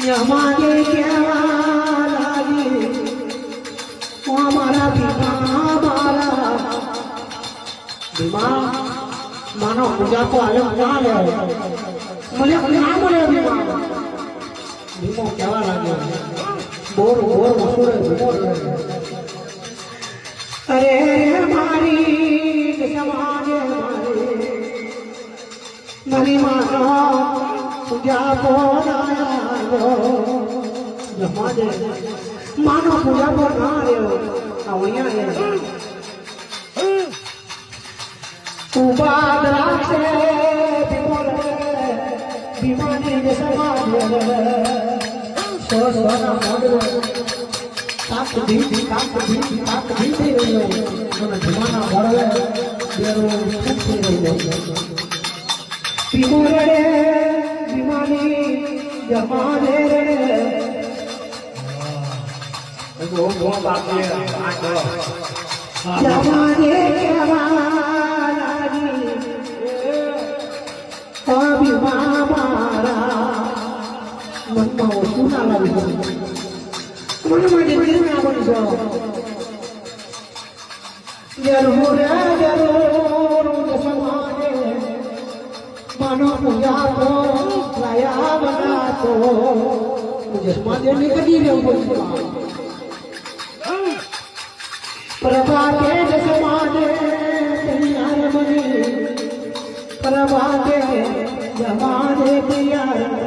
हमारे क्या लागी वो हमारा बीमा मानो पूजा को अलग ना ले मुझे ना बोले बीमो क्या लागे बोर बोर मसूर अरे हमारी समाज मनी मानो पूजा को मानो पूजा को ना मानो पूजा को लाया बना तो मुझे समाधि में कभी नहीं प्रभाते समाधि तैयार बनी प्रभाते जमाने तैयार